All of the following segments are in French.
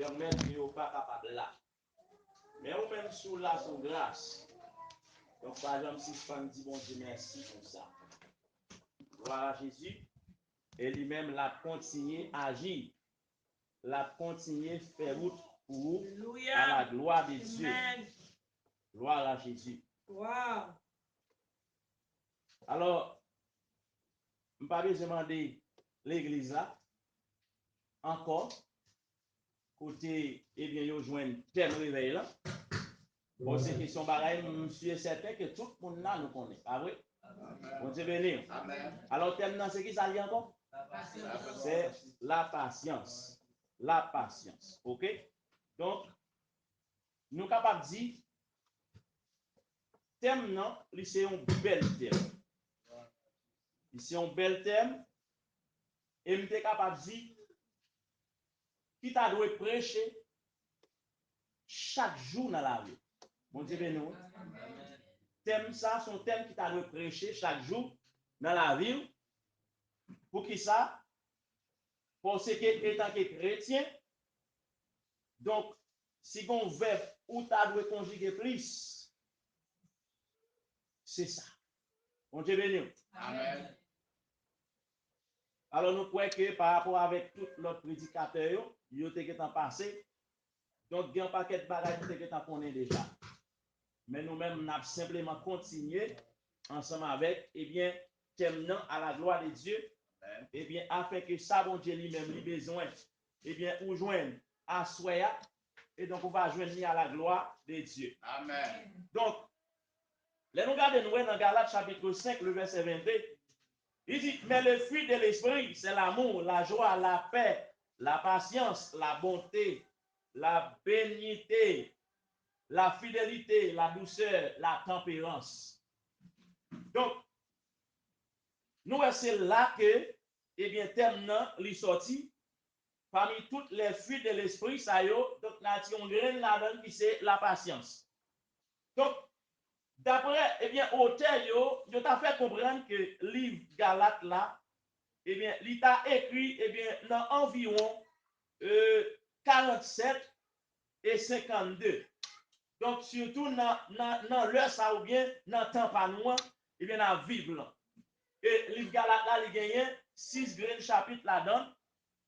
permettre que vous pas capable là. Mais ou même sous la son grâce. Donc par exemple, si je dis bon Dieu merci pour ça. Gloire à Jésus. Et lui-même l'a continué à agir. L'a continué à faire route pour vous à la gloire de Dieu. Gloire à Jésus. Wow. Alors, je ne vais pas demander l'église là, encore, côté, eh bien, ils joignent thème réveil là. Bon, c'est question pareil, je suis certain que tout le monde là nous connaît. Ah oui? Bon Dieu béni. Alors, thème là, c'est qui ça lit encore? C'est la patience. La patience. OK? Donc, nous sommes capables de dire, thème non, c'est un bel thème. C'est un bel thème. Et nous sommes capables de dire, qui t'a dû prêcher chaque jour dans la vie. Bon Dieu béni. Thème ça, son thème qui t'a dû prêcher chaque jour dans la vie. Pour qui ça? Parce que étant que chrétien, donc, si on verbe ou t'as dû conjuguer plus, c'est ça. Bon Dieu béni. Amen. Alors, nous croyons que par rapport avec tout l'autre prédicateur, il y a passé. Donc, il y a un paquet de bagages qui sont connus déjà. Mais nous-mêmes, nous avons simplement continué ensemble avec, eh bien, thème à la gloire de Dieu, eh bien, afin que ça, bon Dieu lui-même, lui besoin, eh bien, ou joindre à Soya, et donc on va joindre à la gloire de Dieu. Amen. Donc, les nous regardons nous dans Galates chapitre 5, le verset 22, il dit, mais le fruit de l'esprit, c'est l'amour, la joie, la paix, la patience, la bonté, la bénignité, la fidélité, la douceur, la tempérance. Donc, nous, c'est là que, eh bien, terminant, il sorti, parmi toutes les fruits de l'esprit, ça y est, donc, la graine là-dedans, qui c'est la patience. Donc, d'après, eh bien, auteur, yo t'a fait comprendre que le livre Galate là, eh bien, il t'a écrit, eh bien, dans environ 47 et 52. Donc, surtout dans l'heure ça ou bien dans le temps pas loin, et bien dans vivre là. Et le livre Galate là, il gagne 6 grands chapitres là-dedans.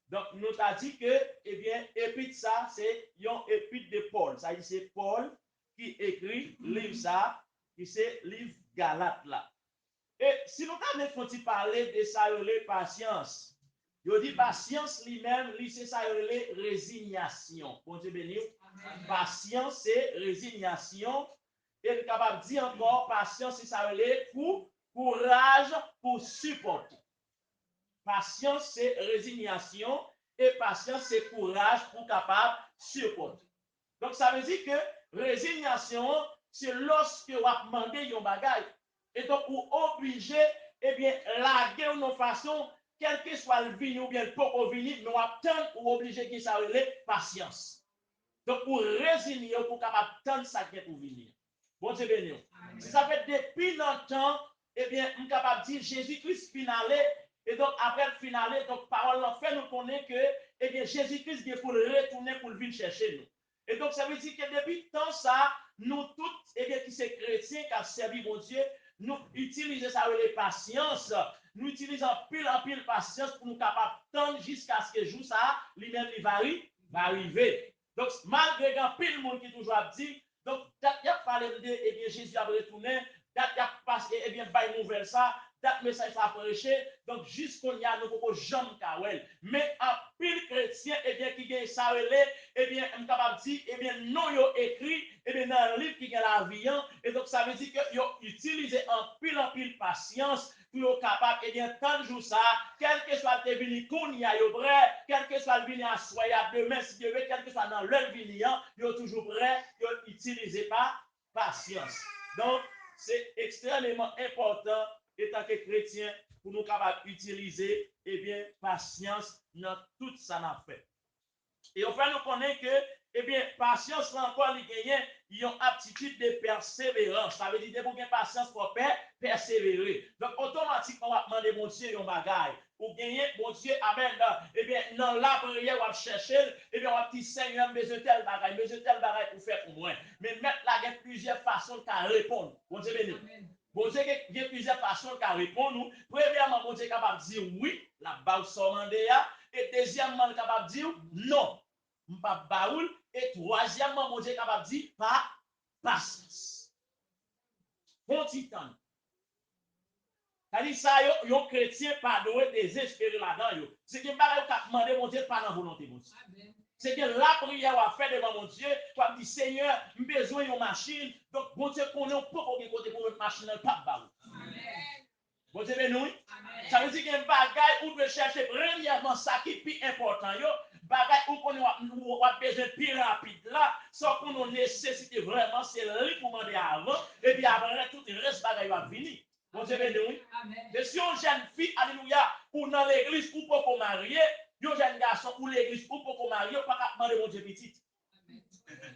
Donc, nous t'a dit que, eh bien, épître ça, c'est un épître de Paul. Ça dit, c'est Paul qui écrit livre ça, qui c'est livre Galate là. Et si nous avons parler de ça, les patience. Je dis patience lui-même, c'est ça, les résignation. Bon Dieu béni. Patience, c'est résignation. Et nous capable de dire encore, patience, c'est ça, les courage pour supporter. Patience, c'est résignation. Et patience, c'est courage pour capable supporter. Donc, ça veut dire que résignation, c'est lorsque vous avez demandé un bagage. Et donc, vous obligé, eh bien, laguer une façon, quel que soit le vini ou bien le poko vini, nous attendons ou obligé que ça relève patience. Donc, pour résigner, pour capable attendre ça qui est pour venir. Bon Dieu béni. Si ça fait depuis longtemps, eh bien, nous sommes capables de dire Jésus-Christ finalé. Et donc, après le finalé, donc, parole en fait, nous connaissons que, eh bien, Jésus-Christ vient pour le retourner, pour le venir chercher nous. Et donc, ça veut dire que depuis tant ça, nous tous, eh bien, qui sommes chrétiens, qui ont servi mon Dieu, nous utilisons ça avec les patience. Nous utilisons pile en pile patience pour nous capables d'attendre jusqu'à ce que le jour ça, lui-même, il va arriver. Donc, malgré un pile monde qui toujours dit, donc, il y a parlé de, eh bien, Jésus a retourné, il y a passé, eh bien, par une nouvelle ça, dat message ça prêché, donc jusqu'on y a nous pouvons jamais kawel. Mais un pile chrétien, eh bien, qui gagne ça, eh bien, on capable de dire, eh bien, non, yo écrit, eh bien, dans le livre qui gagne la vie, et donc ça veut dire que yo utilisé en pile patience, pour être capable, eh bien, tant de jours ça, quel que soit le vini qu'on y a, yo prêt, quel que soit le vini à soya demain, si Dieu veut, quel que soit dans leur vini, yo toujours prêt, yo utilisé par patience. Donc, c'est extrêmement important, étant que chrétien, pour nous capables d'utiliser, eh bien, patience dans tout ça n'a fait. Et enfin, nous connaissons que, eh bien, patience, là encore, il gagne une aptitude de persévérance. Ça veut dire que pour gagner patience, pour persévérer. Donc, automatiquement, on va demander, mon Dieu, un bagage. Pour gagner, mon Dieu, amen. Eh bien, dans la prière, on va chercher, eh bien, on va dire, Seigneur, besoin de tel bagage pour faire pour moi. Mais maintenant, il y a plusieurs façons de répondre. Bon Dieu, béni. Bon Dieu, il y a plusieurs façons de répondre. Premièrement, bon Dieu est capable de dire oui, la base sommande. Et deuxièmement, il est capable de dire non. Pas baoul. Et troisièmement, mon Dieu est capable de dire pas patience. Bon titan. C'est-à-dire ça, yon chrétien pas doit désespérer là-dedans. C'est que bagay ka demander mon Dieu pas dans volonté mon Dieu. C'est que la prière va faire devant mon Dieu, toi dit Seigneur, j'ai besoin d'une machine. Donc bon Dieu connaît pas pour côté pour une machine pas baoul. Bon Dieu béni. Ça veut dire qu'il y a un bagay où tu chercher premièrement ça qui est plus important yo. Bagay où on a besoin de plus rapide là, sans qu'on a nécessité vraiment, c'est lui pour demander avant, et puis après tout le reste bagay va venir. Bon Dieu béni. Et si on jeune fille, alléluia, ou dans l'église, ou pas pour marier, un jeune garçon ou l'église, ou pas pour marier, ou pas qu'à demander mon Dieu petit.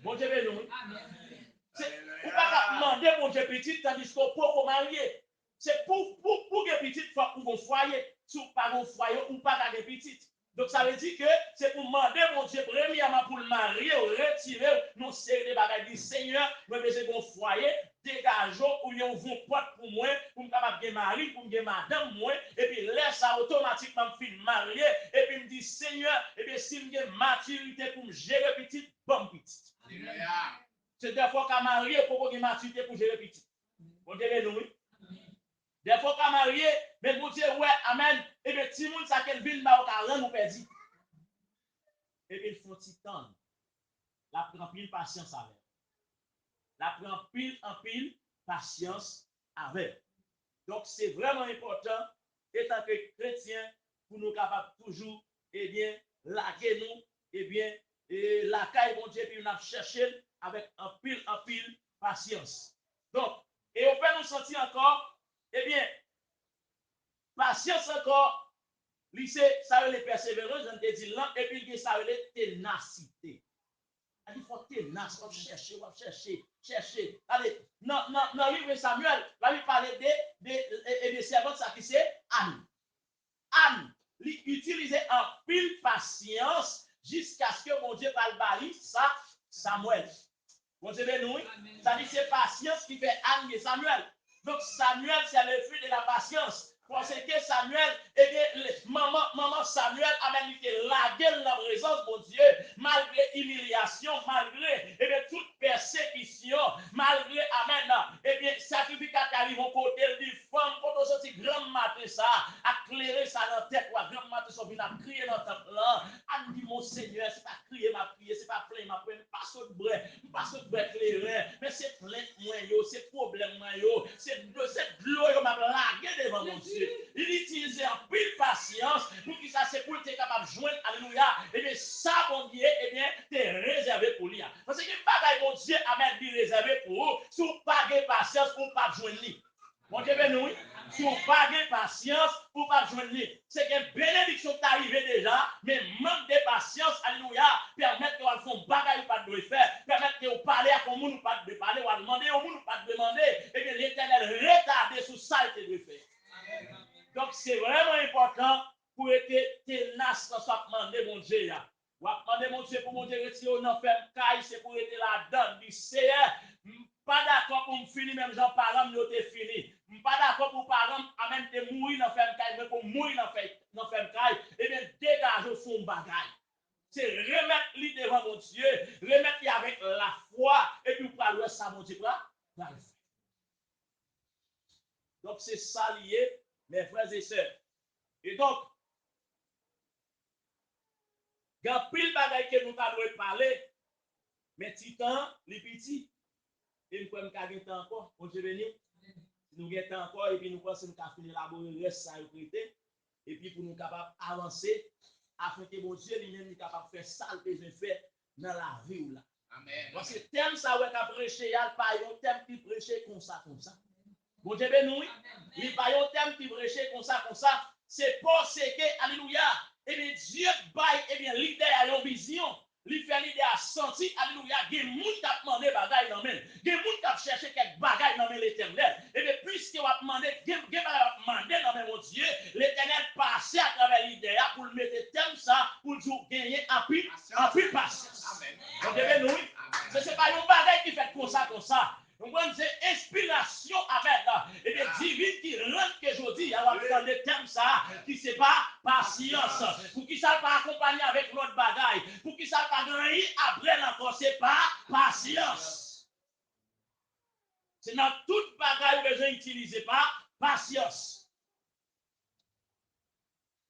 Bon Dieu béni. Ou pas qu'à demander mon Dieu petit, tandis qu'on peut pour marier. C'est pour que petit fois pour vos foyers, si vous pas vos foyers ou pas qu'à petit. Donc ça veut dire que c'est pour demander mon Dieu premièrement pour le marier ou retirer nos séries de bagages du Seigneur, moi besoin de mon foyer, dégageons ou yon vont porte pour moi, pour me capable de marier, pour me madame moi, et puis laisse ça automatiquement me fin marier, et puis me dit Seigneur, et bien si j'ai maturité pour me gérer petit, bon petit. C'est des fois qu'à marier pour que maturité pour gérer petit. Bon Dieu nous. Des fois qu'à marier, mais pour dire ouais, amen, et bien si moun ça qu'elle ville ma au rang nous perdu. Et puis il faut petit temps. La prend pile patience avec. La prend pile en pile patience avec. Donc c'est vraiment important étant que chrétien pour nous capables toujours eh bien laguer nous eh bien et la caille bon Dieu puis nous chercher avec en pile patience. Donc et on peut nous sentir encore eh bien, patience encore, lycée, ça veut les persévérances, on te dit là, et puis ça veut les ténacité. Il faut ténace, on chercher. Allez, dans le livre de Samuel, là, il parlait de servantes, ça qui c'est Anne. Anne, il utilisait en pile patience jusqu'à ce que mon Dieu parle bali, ça, Samuel. Bon Dieu, nous, ça dit c'est patience qui fait Anne et Samuel. Donc Samuel, c'est le fruit de la patience. Parce que Samuel, eh bien, maman Samuel a même été lagué dans la présence de mon Dieu, malgré humiliation, malgré eh bien, toute persécution, malgré, amen, eh bien, sacrificat qui arrive au côté du femme, quand on sortit grand matin ça, à clairer ça dans la tête, ou à grand matin ça vient à crier dans le temple là, à dit mon Seigneur, c'est pas crier ma prière, c'est pas plein ma prière, pas saut de bret clairer, mais c'est plein moi yo, c'est problème moi yo, c'est l'eau yo m'a lagué devant mon Dieu. Il utilise en pile patience pour qu'il ça c'est pour être capable de joindre, alléluia, et bien ça bon Dieu, et bien t'es réservé pour lui. Parce que bagaille bon Dieu a même dit réservé pour vous, si vous pas de patience pour pas joindre lui. Bon Dieu béni, si vous pas de patience pour pas joindre lui. C'est que bénédiction est arrivée déjà, mais manque de patience, alléluia, permettre que vous fassiez bagaille ou pas de faire, permettre que vous parlez à un monde ou pas de parler, ou demander au monde ou pas de demander, et bien l'Éternel retarde sur ça et de faire. Donc, c'est vraiment important pour être ténace dans ce demander mon Dieu. Ou demander mon Dieu pour mon Dieu retirer au enfer caille, c'est pour être là-dedans. Du Seigneur, pas d'accord pour me finir, même Jean parlant, nous t'es fini. Pas d'accord pour parler, à même de mourir dans l'enfer caille, mais pour mourir dans l'enfer caille, et bien dégage au fond bagaille. C'est remettre lui devant mon Dieu, remettre lui avec la foi, et puis pour aller ça, mon Dieu, là. Donc, c'est ça lié. Mes frères et sœurs. Et donc, il y a pile de bagages que nous devons parler, mais titan, les petits, et nous pouvons gagner temps encore, on Dieu béni. Nous gagnons temps encore, et puis nous pensons que nous avons fini l'élaborer le reste, ça et puis pour nous capables d'avancer, afin que mon Dieu lui-même est capable de faire ça, le besoin de faire dans la vie. Amen. Parce que thème ça, ouais, qu'à prêcher, il y a pas un thème qui prêche comme ça. Bon Dieu béni, il n'y a pas un thème qui prêche comme ça. C'est parce que, alléluia, et bien Dieu baille, et bien l'idée a une vision, il fait l'idée à senti, alléluia, il y a des gens qui ont demandé des bagailles dans men. Il y a des gens qui ont cherché quelques bagailles dans l'Éternel. Et bien, puisque vous avez demandé, dans mon Dieu, l'Éternel passait à travers l'idée pour le mettre thème ça, pour gagner un pile patience. Donc, nous, ce n'est pas une bagaille qui fait comme ça. Donc, c'est inspiration avec et bien divine qui rentre que je dis, alors dans le thème ça, qui c'est pas patience, pour qui ça pas accompagner avec l'autre bagaille, pour qui ça pas gagner après encore, c'est pas patience. C'est dans toute bagaille que je n'utilise pas patience.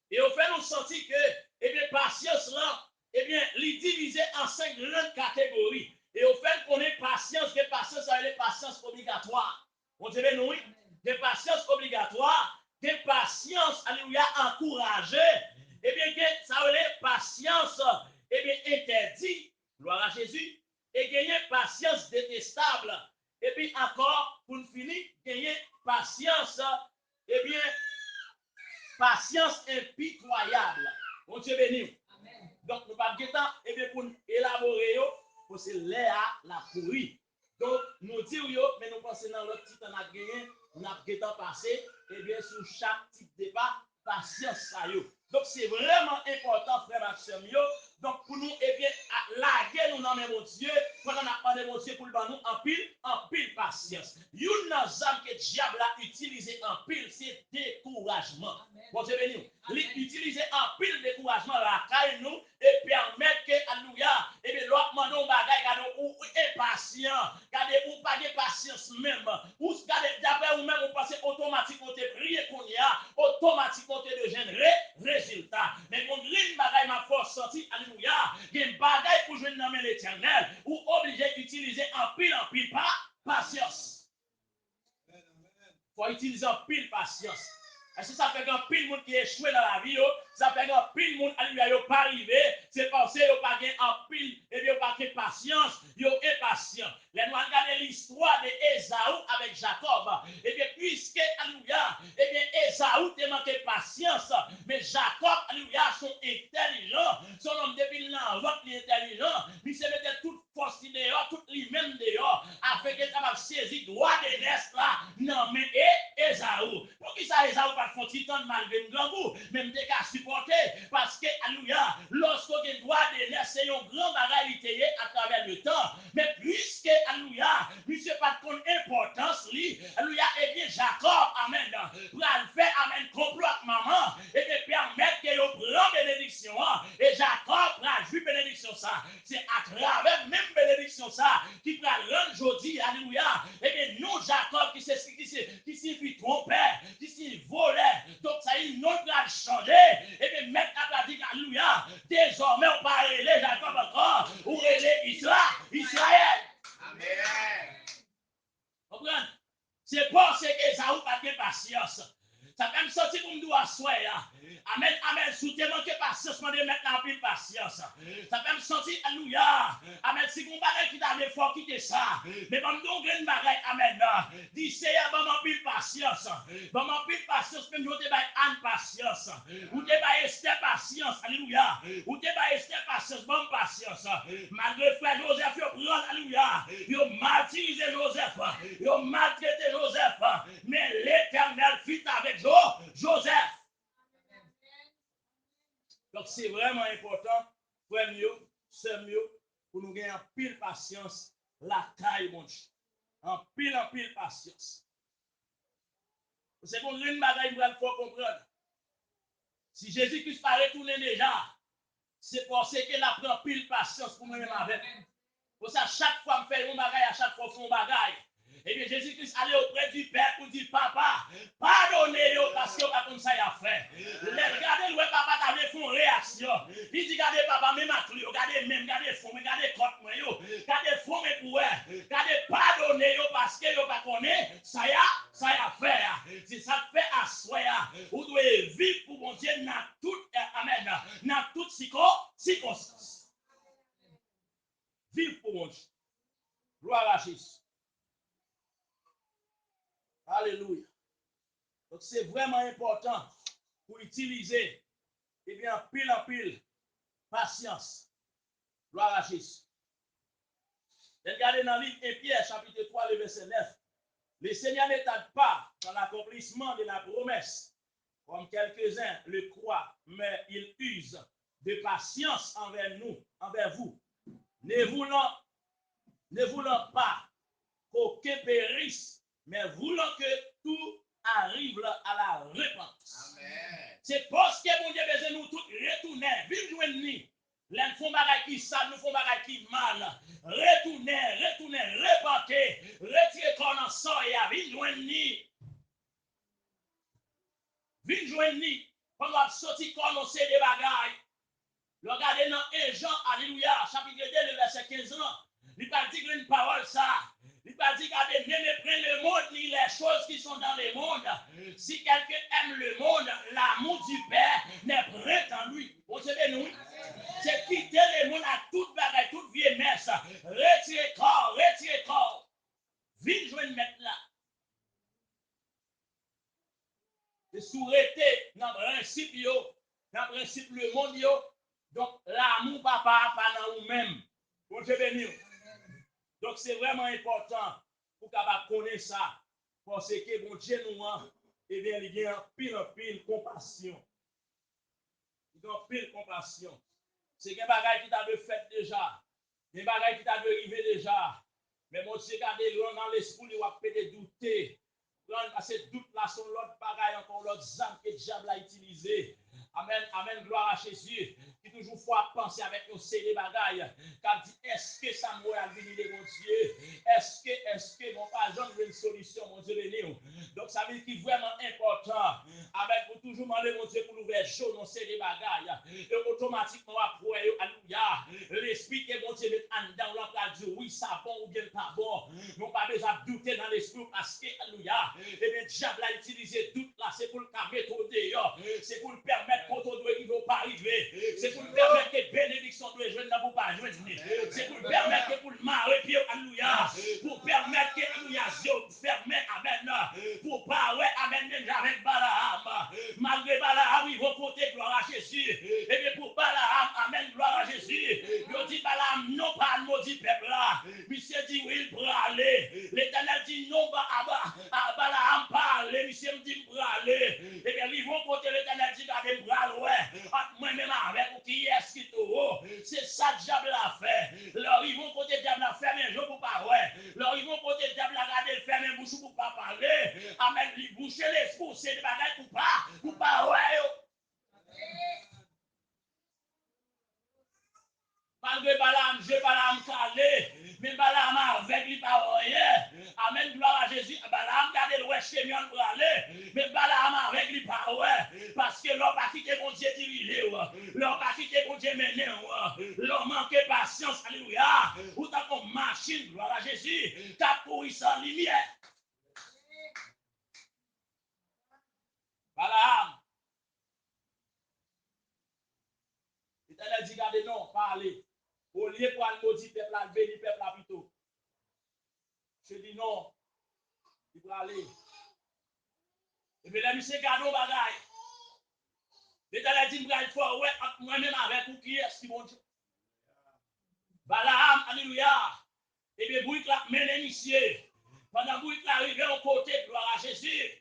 Et au fait, nous sentit que, eh bien, patience là, eh bien, les divisé en 5 grandes catégories. Et au fait qu'on est patience, que patience, ça veut dire patience obligatoire. On dirait nous, oui, des patience obligatoire, des patience, alléluia, encouragée. Eh bien, que ça veut dire patience, eh bien, interdit, gloire à Jésus, et gagner patience détestable. Et puis encore, pour finir, gagner patience, eh bien, patience impitoyable. Mon Dieu béni. Donc, nous pas de temps, et bien, pour élaborer, pour se l'air la pourrie. Donc, nous disons, mais nous pensons dans l'autre titre, on a gagné, on a temps passé, et bien, sur chaque type de débat, patience, ça y est. Donc, c'est vraiment important, frère Maxime. Donc, pour nous, eh bien, laguer nous dans mon Dieu, pendant qu'on a demandé mon Dieu pour le nous en pile patience. Une âme que le diable a utilisé en pile, c'est découragement. Bon Dieu béni. Utiliser en pile découragement la caille nous et permettre que, alléluia, et bien, l'autre mandon bagaille, ou impatient, gardez ou pas de patience même, ou gardez d'après ou même, vous pensez automatiquement te prier qu'on y a, automatiquement te de générer résultat. Mais mon ligne bagaille m'a force sorti, alléluia, il y a une bagaille pour jouer dans l'Éternel, ou obligé d'utiliser en pile pas patience. Il faut utiliser en pile patience. Est-ce que ça fait qu'un pile monde qui échoué dans la vie, ça fait qu'un pile monde alléluia, yo pas arrivé, c'est parce que yo pas gain en pile, et bien yo pas de patience, yo impatient. Les nous regarder l'histoire de Ésaü avec Jacob. Et bien puisque alléluia, et bien Ésaü te manqué patience, mais Jacob alléluia sont intelligents, son homme depuis l'envoi qui est intelligent, il se mettait toute force dehors, toute lui-même dehors, afin que ça va saisir droit de l'est là, non mais Ésaü. Pour qui ça Ésaü pas font titan malgré un grand goût, même des cas supporter, parce que alléluia, lorsqu'on a droit de l'est, c'est un grand bagage à travers le temps, mais puisque alléluia, monsieur pas de importance lui, alléluia, et bien Jacob, amen, pour le faire, amen, complot avec maman, et bien permettre que l'on prend bénédiction, et Jacob prend jouer bénédiction ça, c'est à travers même bénédiction ça, qui prend rendre aujourd'hui, alléluia, et bien nous Jacob qui signifie tromper, qui signifie voler, donc ça y est, nous doit changer, et bien mettre à pratique, alléluia, désormais on parle les Jacob encore, ou les Israël. Amen. Comprenez? C'est parce que ça n'a pas de patience. Ça fait me sentir pour me dire à soi. Amen, amen. Soutien que patience, je vais mettre en pile patience. Ça fait me sentir, alléluia. Amen. Si vous avez qui t'a fort quitter ça. Mais bon, nous avons une bagaille, amen. D'ici, bon, en pile patience. Bon, en pile patience, même vous avez une patience. Vous avez Esther patience, alléluia. Vous avez Esther patience, bonne patience. Malgré frère Joseph, vous prenez, alléluia. Vous martyrisez Joseph. Vous maltraitez Joseph. Mais l'Éternel fit avec Joseph. Donc c'est vraiment important, frère mieux, sœur mieux, pour nous gagner en pile patience, la taille, mon Dieu. En pile patience. C'est pour une bagaille, il faut comprendre. Si Jésus-Christ pas retourné déjà, c'est parce qu'il a pris pile patience pour moi-même avec. Pour ça, chaque fois, je fais un bagaille, à chaque fois, je fais un bagaille. Et bien, Jésus-Christ allait auprès du Père pour dire, papa, pardonnez-le parce que pas comme ça il a fait. Regardez, le papa t'avait fait une réaction. Il dit, regardez, papa, même à tout, regardez, même, regardez, fond, regardez, côte, regardez, fond, mais pour regardez, pardonnez-le parce que vous pas connaît, ça y a fait. C'est ça fait à soi. Vous devez vivre pour mon Dieu dans toute, amen, dans toute circonstance. Vivre pour mon Dieu. Gloire à Jésus. Alléluia. Donc c'est vraiment important pour utiliser, eh bien, pile en pile, patience. Gloire à Jésus. Regardez dans le livre 1 Pierre, chapitre 3, le verset 9. Le Seigneur ne tarde pas dans l'accomplissement de la promesse, comme quelques-uns le croient, mais il use de patience envers nous, envers vous, ne voulant pas qu'aucun périsse, mais voulant que tout arrive à la repentance. C'est parce que mon Dieu besoin nous tous retourner, vite joindre nous. L'un font bagay qui sale, nous font bagay qui mal. Retournez, repentez, retirez corps en sang et vite joindre nous. Vite joindre nous. Pendant que sorti corps on sait des bagay. Regardez dans 1 Jean, alléluia, chapitre 2, le verset 15 ans. Il pas dit une parole ça. Il pas dit qu'avec même près le monde ni les choses qui sont dans le monde. Si quelqu'un aime le monde, l'amour du Père n'est prêt en lui. Vous savez nous? C'est quitter le monde à toute bagaille, toute vieille messe. Retirez corps. Vite joindre maintenant. Et sous-rété dans le principe le monde. Donc, l'amour, papa, pas dans nous-mêmes. Bon Dieu béni. Donc, c'est vraiment important pour qu'on connaisse ça. Parce que bon Dieu nous, eh bien, il y a pile compassion. Il y a pile compassion. C'est un bagage qui t'a de fait déjà. Des bagages qui t'a de arriver déjà. Mais mon Dieu, regardez, dans l'esprit, il va peut-être douter. Parce que doute là sont l'autre bagaille, encore l'autre zame que le diable a utilisé. Amen, gloire à Jésus. Qui toujours fois penser avec nos séries bagailles. Car dit, est-ce que ça m'a venir de mon Dieu? Est-ce que mon pardon veut une solution, mon Dieu béni? Donc ça veut dire qu'il est vraiment important. Amen, pour toujours demander mon Dieu pour l'ouvrir chaud dans séries bagailles. Et automatiquement après, alléluia. L'esprit que mon Dieu met en dedans, l'on va dire oui, ça bon ou bien pas bon. Nous pas besoin de douter dans l'esprit parce que, alléluia. Et bien, le diable a utilisé tout là, c'est pour le mettre au dehors. C'est pour le permettre qu'on ne doit pas arriver. C'est pour le permettre que bénédiction doit jouer dans vous pas jouer. C'est pour le permettre que pour le marier, puis alléluia. Pour permettre que, alléluia, Dieu ferme, amen. Pour pas, ouais, amen, avec Balaam. Malgré Balaam, il va côté gloire à Jésus. Et bien, pour Balaam, amen, gloire à Jésus. Il dit Balaam, non pas le maudit peuple là. Monsieur dit, oui, il peut aller. L'Éternel dit, non, Balaam parle, monsieur me dit, pour aller. Et bien, ils vont côté l'Éternel dit, gardez le ouais. Moi-même avec vous, qui est-ce qui te c'est ça que le diable a fait. Alors, ils vont côté le diable a fait, mais je ne peux pas, ouais. Alors, ils vont côté le diable a gardé le ferme, bouche pour pas parler. Amen, lui boucher l'esprit, c'est des bagages pour pas, ouais. Malgré Balaam, je Balaam calé, mais Balaam avec lui par rien. Amen, gloire à Jésus. Balaam gardé le ouais chemion pour aller, mais Balaam avec lui par ouais. Parce que l'homme pas quitté mon Dieu dirigé, l'homme pas quitté mon Dieu mené, l'homme manqué patience, alléluia. Ou tant qu'on machine, gloire à Jésus, t'as pourri sans lumière. Balaam. Il a dit, regardez, non, parlez. Au lieu pour aller maudire peuple, à bénir peuple là plutôt. Je dis non, il faut aller. Et bien, là, monsieur, gardons bagaille. L'État a dit, il faut, ouais, moi-même avec vous, qui est-ce qui bon Dieu? Balaam, alléluia. Et bien, vous, là, menez, monsieur. Pendant que vous, là, arrivez au côté, gloire à Jésus.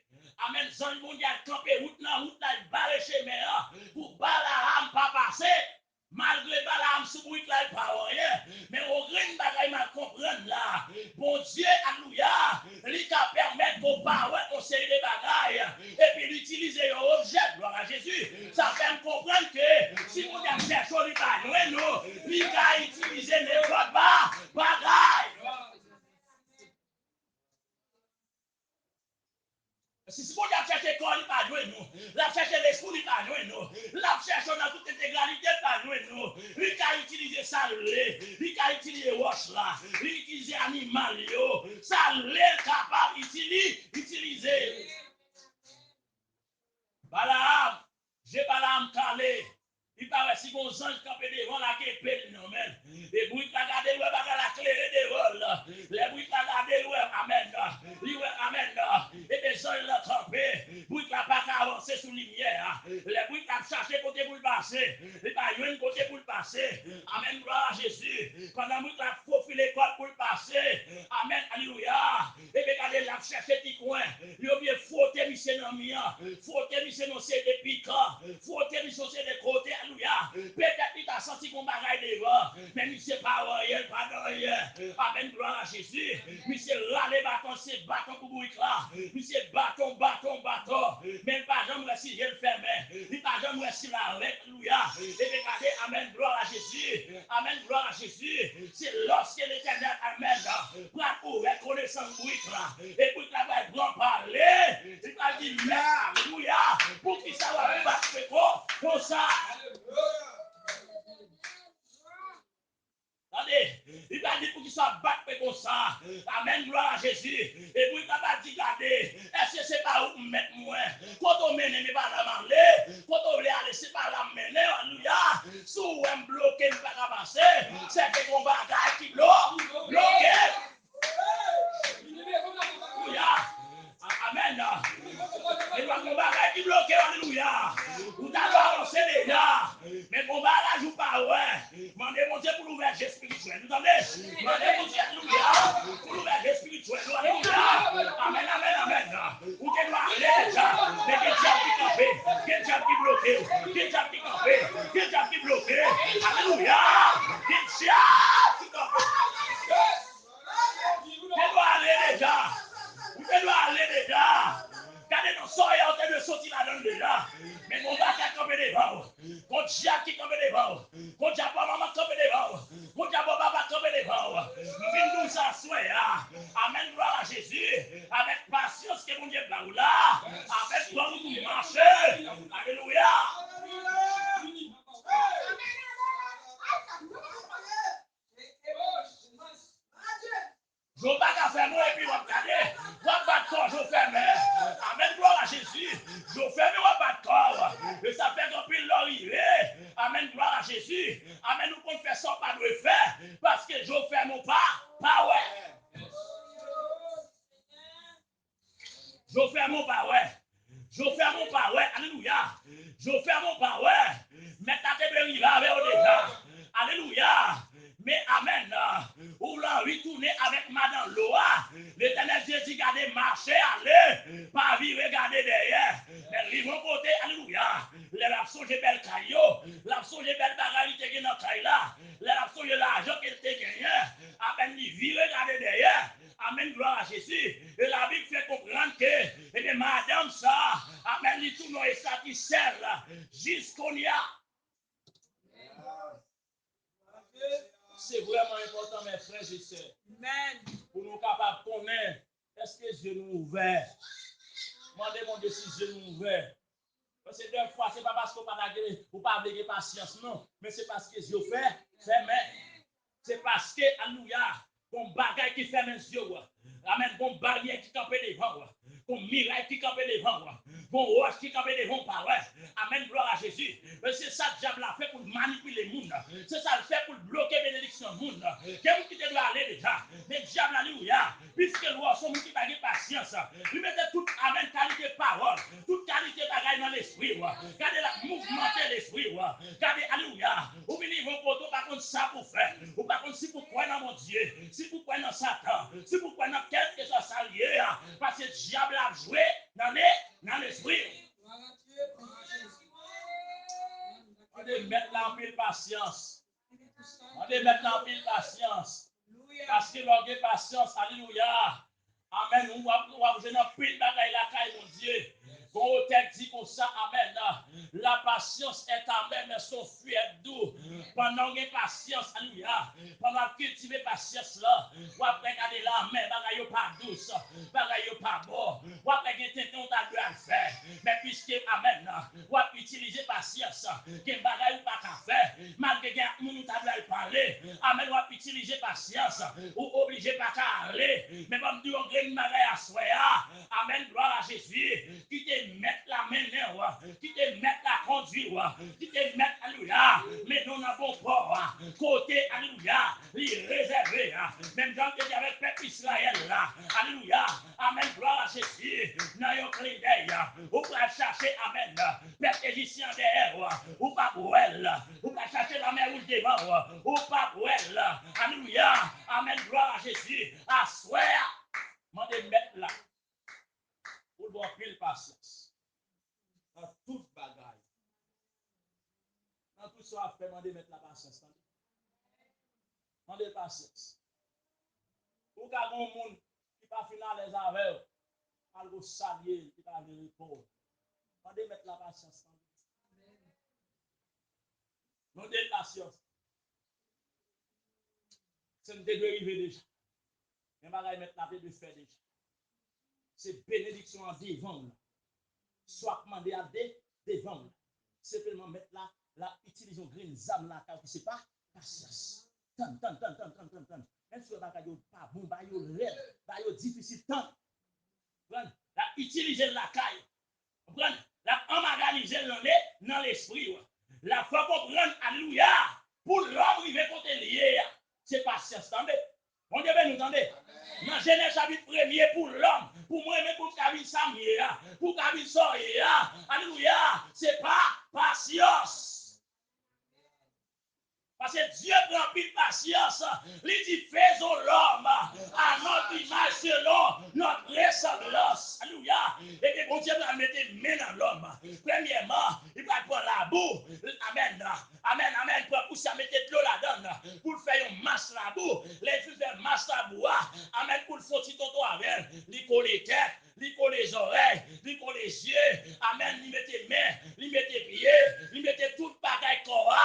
Amen, zan mondial, campé, route là, il barre chez moi, pour Balaam pas passer. Malgré Balaam, sous bruit là, il pas rien. Mais au grain de bagaille, mal comprendre là. Bon Dieu, alléluia, il t'a permettre qu'on parle, on sait des bagailles. Et puis l'utiliser un objet, gloire à Jésus. Ça fait me comprendre que si vous avez cherché, il pas loin, non. Il a utilisé n'importe quoi, bagaille. Si vous avez cherché le corps, il pas joué nous. La cherché l'esprit, il pas joué nous. La cherché dans toute intégralité, il pas joué nous. Il a utilisé ça, il a utilisé roche là, il a utilisé animal, ça l'est capable d'utiliser. Balaam, j'ai Balaam calé. Il paraît si mon ange campé devant la képelle, non, mais les bruits la garder le la clé devant les bruits la garder le amen, amen, et les anges la campé, bruits la pas avancer sous lumière, les bruits la chercher côté pour le passer, les pas une côté pour le passer, amen, gloire à Jésus, pendant bruits la faufiler quoi pour le passer. Amen, alléluia. Et bien, regardez là, chercher petit coin. Il a bien frotter, monsieur dans le frotter, monsieur dans ses piquants. Frotter, monsieur dans ses côtés, alléluia. Peut-être qu'il a senti qu'on bagaille devant. Mais monsieur pas rien, pas rien. Amen, gloire à Jésus. Monsieur là, les bâtons, c'est bâton pour vous là. Monsieur bâton. Mais pas jamais si je le ferme. Il pas jamais si la alléluia. Et regardez, amen, gloire à Jésus. Amen, gloire à Jésus. C'est lorsque l'Éternel, amen, pour reconnaissance bruit là. Et pour qu'il va grand parler, il va dire, mais alléluia, pour qu'il ça va battre comme ça. Attendez, il va dire pour qu'il soit battu comme ça. Amen, gloire à Jésus. Et puis il va dire, regardez, est-ce que c'est pas où mettre moi? Quand on mène, mais pas la manger. Quand on veut aller, c'est pas la mener. Alléluia. Si on est bloqué, ne pas passer. C'est que mon bagage qui bloque. Bloqué. Alléluia. Amen. Et donc, mon bagage qui bloque, alléluia. Vous avez avancé déjà. Mais mon bagage ou pas, ouais. Mandez mon Dieu pour l'ouverture spirituelle. Vous entendez? Mandez mon Dieu, alléluia. Pour l'ouverture spirituelle. Alléluia. Amen, amen, amen. Vous devez aller déjà. Mais quel diable qui campé? Quel diable qui bloqué? Quel diable qui campé? Quel diable qui bloqué? Alléluia. Quel diable qui campé? Vous devez aller déjà. Vous devez aller déjà. Regardez nos soeurs, on de sortir là-dedans déjà. Mais mon gars qui a campé devant. Mon diable qui campé devant. Mon diable maman campé devant. Mon diable papa campé devant. Nous venons nous s'asseoir. Amen, gloire à Jésus. Avec patience que mon Dieu là ou là. Avec gloire nous marcher. Alléluia. Je ne vais pas faire moi et puis on va regarder. On va battre corps, je ferme. Amen, gloire à Jésus. Je ferme, on va battre corps. Et ça fait qu'on puisse l'arriver. Amen, gloire à Jésus. Amen, nous pouvons faire ça, pas de faire. Parce que je ferme pas ouais. Je ferme pas ouais. Je ferme pas ouais. Alléluia. Je ferme pas ouais. Mais t'as te béni là avec au déjà. Alléluia. Mais amen. Ou là, retourner avec madame Loa. L'Éternel Dieu dit, regardez, marchez, allez. Pas vivre, regardez derrière. Mais livre côté, alléluia. Les lapsons, j'ai belle caillot. Lapsons, j'ai belle bagarre, qui est dans caille là. Les lapsons, j'ai l'argent qu'elle t'a gagné. Amen, vivre, regardez derrière. Amen, gloire à Jésus. Et la Bible fait comprendre que, eh bien, madame, ça, amen, les tout nos ça qui sert là, jusqu'au y a. C'est vraiment important, mes frères et sœurs. Amen. Pour nous capables de connaître, est-ce que Dieu nous ouvert? Demandez mon Dieu si Dieu nous ouvert. Parce que deux fois, ce n'est pas parce qu'on n'a pas de patience, non. Mais c'est parce que Dieu fait, mais. C'est parce que, alléluia, bon bagaille qui fait mes yeux. Amen, bon barrière qui campe devant. Bon miracle qui campe devant. Bon roche qui campe devant. Amen, gloire à Jésus. C'est ça que le diable a fait pour manipuler le monde. C'est ça le fait pour bloquer la bénédiction du monde. Quelqu'un qui doit aller déjà. Mais le diable, alléluia, puisque le roi, son monde qui n'a pas patience. Il mettait toute, amen, qualité de parole, toute qualité de bagaille dans l'esprit. Regardez la mouvementer l'esprit. Regardez, alléluia. Ou venez, vos poteaux, par contre, ça pour faire. Ou par contre, si vous croyez dans mon Dieu, si vous croyez dans Satan, si vous croyez dans quelque chose s'allier, parce que le diable a joué dans l'esprit. On doit mettre là en pile patience. On doit mettre là en pile patience. Parce que l'on a patience, alléluia. Amen. On va vous en pile bagaille la caille, mon Dieu. Bon, hôtel dit comme ça, amen. La patience est amen, mais son fruit est doux. Pendant que patience, alléluia. Pendant que cultiver patience là, ou après regarder la main, bagaille pas douce, bagaille pas bon. Ou après que on t'a dû le faire. Mais puisque, amen, ou après utiliser patience, que bagaille pas qu'à faire, malgré que nous t'a dû parler, amen, ou après utiliser patience, ou obligé pas qu'à aller. Mais comme Dieu, on gagne bagaille à soi, amen, gloire à Jésus, qui te mettre la main, qui te mettre la conduite, qui te mettre, alléluia, mais nous n'avons pas, côté, alléluia, il est réservé, même dans le avec le peuple Israël, là, alléluia, amen, gloire à Jésus, dans un clin d'œil, ou pour chercher, amen, peuple égyptien derrière, ou pas pour elle, ou pour chercher la mer ou devant, ou pas pour elle, alléluia, amen, gloire à Jésus, à soir, mandez mettre là. Pour avoir pile patience. Dans toute bagaille. Dans tout ce qu'on fait, mandez mettre la patience. Mandez patience. Pour qu'il y ait un monde qui va finir les avec eux, al saluer, qui va venir répondre. Mandez mettre la patience. Mandez patience. C'est une dérivé déjà. Mais bagaille mettre la paix de faire déjà. C'est bénédiction en devant là. Soit demander à devant là. Simplement mettre là, utiliser une green zam là, car c'est pas patience. Tant. Même si le bagage n'est pas bon, bah yo raide, bah yo difficile tant. Là, utiliser la caille. Comprendre? Là, emmaganiser dans l'esprit. La foi comprendre, alléluia, pour l'homme arriver côté lié, c'est patience, attendez. Mon Dieu, nous entendez? Dans Genèse chapitre 1er pour l'homme, pour moi, mais pour Kabin Samye, pour Kabin Soye, alléluia, c'est pas patience. Parce que Dieu prend pile patience. Il dit, faisons l'homme à notre image selon notre ressemblance. Alléluia. Et que bon Dieu va mettre main dans l'homme. Premièrement, il va prendre la boue. Amen. Pour pousser à mettre de l'eau là-dedans. Pour faire une masse la boue. Les filles faire masse la boue. Amen. Pour le faire petit tonton avec. Il colle les têtes. Il colle les oreilles. Il colle les yeux. Amen. Il mette mains. Il mette pieds. Il mette tout bagaille corps.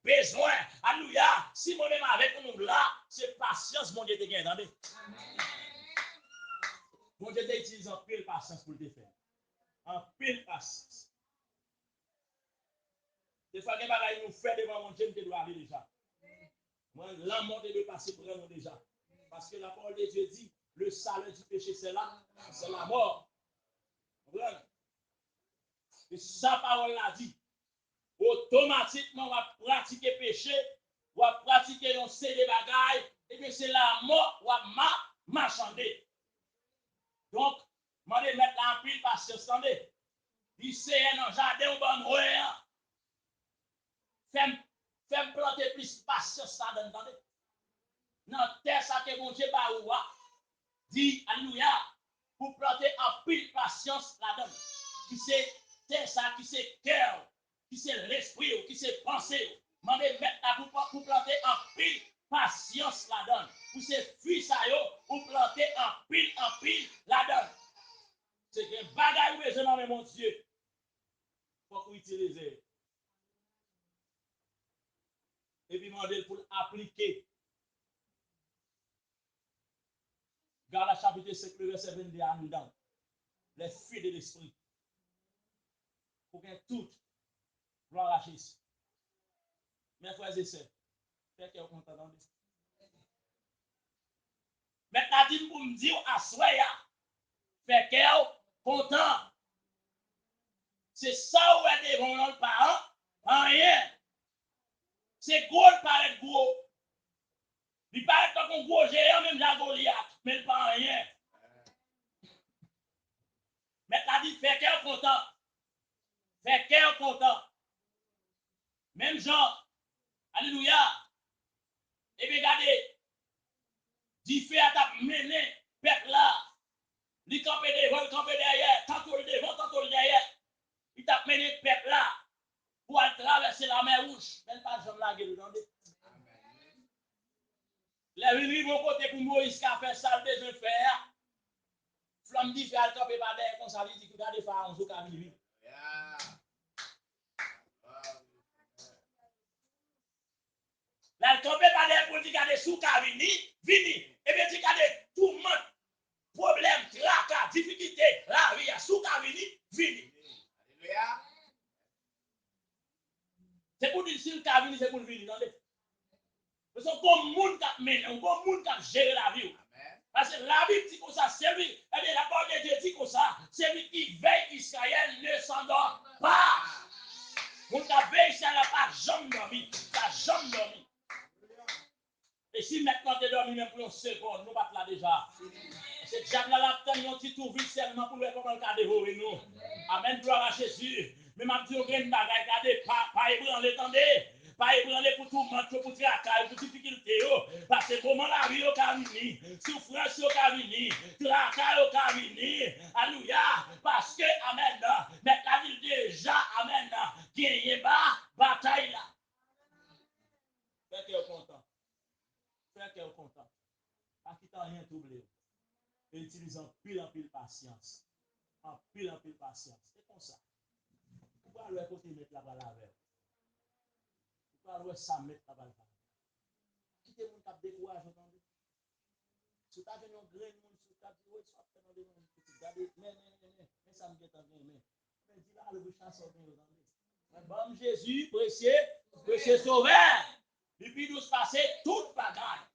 Besoin. Alléluia. Si mon même avec nous là, c'est patience, mon Dieu te gagne. Attendez. Mon Dieu te utilise en pile patience pour te faire. En pile patience. Des fois, que nous fait devant mon Dieu, nous doit aller déjà. Moi, l'amour de passer pour nous déjà. Parce que la parole de Dieu dit, le salaire du péché, c'est là, c'est la mort. Vous comprenez? Et sa parole l'a dit. Automatiquement, on va pratiquer péché, on va pratiquer nos séries de bagailles, et bien c'est la mort, on va marchander. Donc, je vais mettre la pile parce que, attendez, il c'est dans le jardin, on va mourir. Fais planter plus patience, ça donne, attendez. Dans terre, ça que mon Dieu va ou dit, alléluia, pour planter en pile patience, la donne. Qui c'est terre, ça, qui c'est cœur. Qui c'est l'esprit, qui c'est pensée. Mandez mettre là pour planter en pile patience la donne. Pour ces fruits ça yo, pour planter en pile la donne. C'est que bagaille où je nomme mon Dieu. Pour vous utiliser. Et puis mandez pour appliquer. Galates chapitre 5, le verset 22 à nous dans. Les fruits de l'esprit. Pour que tout gloire à Jésus. Mes frères et sœurs, faites que vous entendez. Maintenant, dit pour me dire à soya, faites que vous content. C'est ça où est devant le parent, rien. C'est gros, il paraît gros. Il paraît comme un gros géant, même la Goliath, mais il paraît rien. Maintenant, dit faites que vous content. Faites que vous content. Même Jean, alléluia. Et bien, regardez, dit fait à ta mener, peuple là. Il campe devant, il campe derrière, tantôt le devant, tantôt le derrière. Il t'a mené peuple là pour traverser la mer rouge. Même pas jamais la gueule, attendez. Les venus mon côté pour Moïse qui a fait ça, le besoin de faire. Flamme dit, fait à camper par derrière, comme ça, il dit, regardez, Pharaon, ce qu'a vu. La camper par derrière pour dire, regardez, sous qu'a vini. Et bien, dit, regardez, tout le monde. Problème, tracas, difficulté, la vie, sous qu'a vini. Alléluia. C'est pour dire si le cas vini, c'est pour le venir. Parce que comme monde qui mène, comme monde qui gère la vie. Parce que la Bible dit comme ça, c'est lui. Eh bien, la parole de Dieu dit comme ça, c'est lui qui veille Israël ne s'endort pas. Mon qui veille, ça n'a pas jamais dormi. Ça n'a jamais dormi. Et si maintenant tu es dormi même pour une seconde, nous battons là déjà. C'est diable là, la petit tour vite seulement pour voir comment le cas dévorer nous. Amen, gloire à Jésus. Mais ma dit, on gagne bagaille, regardez, pas ébranler, attendez. Pas ébranler pour tout le monde, pour traquer, pour difficulté. Parce que comment la vie au camini, souffrance au camini, tracas au camini, alléluia, parce que, amen, mais la ville déjà, amen, gagné bas, bataille là. Fait qu'elle est content. Fait qu'elle est content. Pas qu'il t'a rien troublé. Et utilisant pile en pile patience. En pile patience. C'est comme ça. Pourquoi le côté mettre la balle avec? Pourquoi le ça mettre la balle avec? Quittez mon cap décourage, entendez? Si tu as venu en grain, si tu as dit, oui, soit fait dans des gens, mais ça me fait en grain, mais dis là, le chasse en grain, entendez? Bon Jésus, précieux sauveur, depuis nous passer toute bagaille.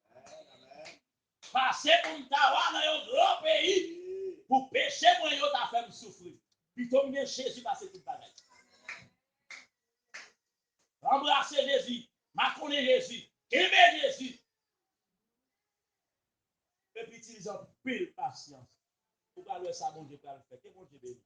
Passer pour nous avoir dans un grand pays, pour pécher, moi, yo t'a fait me souffrir. Plutôt bien Jésus passer toute bagaille. Embrasser Jésus, m'accorder Jésus, aimer Jésus. Et puis utiliser un pile patience. Pourquoi le ça, bon Dieu, peut le faire? Que bon Dieu bénisse.